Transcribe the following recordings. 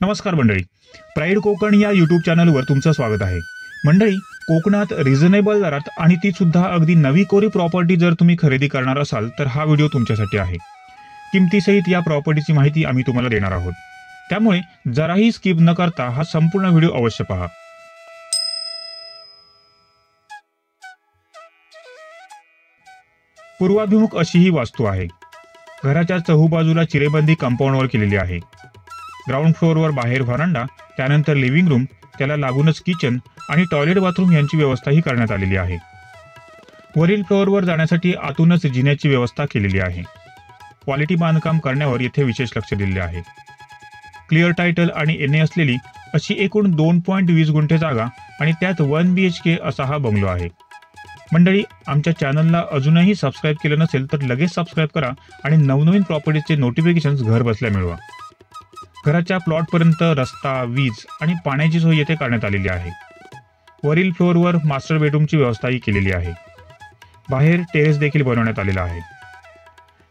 नमस्कार मंडळी, प्राईड कोकण या यूट्यूब चॅनलवर तुमचं स्वागत आहे. मंडळी, कोकणात रिझनेबल दरात आणि ती सुद्धा अगदी नवी कोरी प्रॉपर्टी जर तुम्ही खरेदी करणार असाल तर हा व्हिडिओ तुमच्यासाठी आहे. किमतीसहित या प्रॉपर्टीची माहिती आम्ही तुम्हाला देणार आहोत, त्यामुळे जराही स्किप न करता हा संपूर्ण व्हिडिओ अवश्य पहा. पूर्वाभिमुख अशी ही वास्तू आहे. घराच्या चहूबाजूला चिरेबंदी कंपाऊंडवर केलेली आहे. ग्राउंड फ्लोअरवर बाहेर व्हरांडा, त्यानंतर लिव्हिंग रूम, त्याला लागूनच किचन आणि टॉयलेट बाथरूम यांची व्यवस्थाही करण्यात आलेली आहे. वरील फ्लोअरवर जाण्यासाठी आतूनच जिन्याची व्यवस्था केलेली आहे. क्वालिटी बांधकाम करण्यावर येथे विशेष लक्ष दिलेले आहे. क्लिअर टायटल आणि एनए असलेली अशी एकूण 2.20 गुंठे जागा आणि त्यात 1 BHK असा हा बंगलो आहे. मंडळी, आमच्या चॅनलला अजूनही सबस्क्राईब केलं नसेल तर लगेच सबस्क्राईब करा आणि नवनवीन प्रॉपर्टीचे नोटिफिकेशन्स घर बसल्या मिळवा. घराच्या प्लॉटपर्यंत रस्ता, वीज आणि पाण्याची सोय येथे करण्यात आलेली आहे. वरील फ्लोअरवर मास्टर बेडरूमची व्यवस्थाही केलेली आहे. बाहेर टेरेस देखील बनवण्यात आलेला आहे.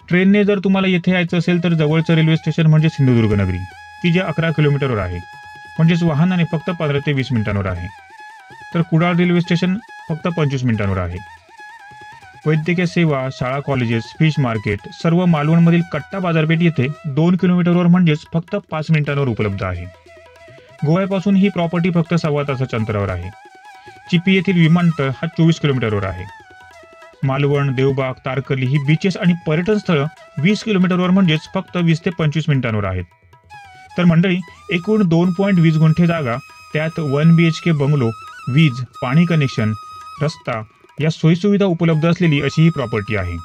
ट्रेनने जर तुम्हाला येथे यायचं असेल तर जवळचं रेल्वे स्टेशन म्हणजे सिंधुदुर्ग नगरी, की जे 11 किलोमीटरवर आहे, म्हणजेच वाहनाने फक्त 15 ते 20 मिनिटांवर आहे. तर कुडाळ रेल्वे स्टेशन फक्त 25 मिनिटांवर आहे. वैद्यकीय सेवा, शाळा, कॉलेजेस, फिश मार्केट सर्व मालवणमधील कट्टा बाजारपेठ येथे 2 किलोमीटरवर म्हणजेच फक्त 5 मिनिटांवर उपलब्ध आहे. गोव्यापासून ही प्रॉपर्टी फक्त 1.25 तासाच्या अंतरावर आहे. चिपी येथील विमानतळ हा 24 किलोमीटरवर आहे. मालवण, देवबाग, तारकर्ली ही बीचेस आणि पर्यटन स्थळं 20 किलोमीटरवर म्हणजेच फक्त 20 ते 25 मिनिटांवर आहेत. तर मंडळी, एकूण 2.20 गुंठे जागा, त्यात 1 BHK बंगलो, वीज, पाणी कनेक्शन, रस्ता या सोयीसुविधा उपलब्ध असलेली अशी ही प्रॉपर्टी आहे.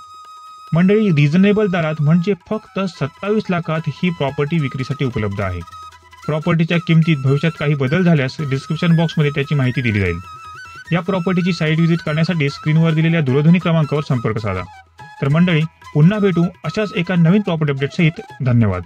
मंडळी, रिझनेबल दरात म्हणजे फक्त 27 लाखात ही प्रॉपर्टी विक्रीसाठी उपलब्ध आहे. प्रॉपर्टीच्या किमतीत भविष्यात काही बदल झाल्यास डिस्क्रिप्शन बॉक्समध्ये त्याची माहिती दिली जाईल. या प्रॉपर्टीची साईट व्हिजिट करण्यासाठी स्क्रीनवर दिलेल्या दूरध्वनी क्रमांकावर संपर्क साधा. तर मंडळी, पुन्हा भेटू अशाच एका नवीन प्रॉपर्टी अपडेट सहित. धन्यवाद.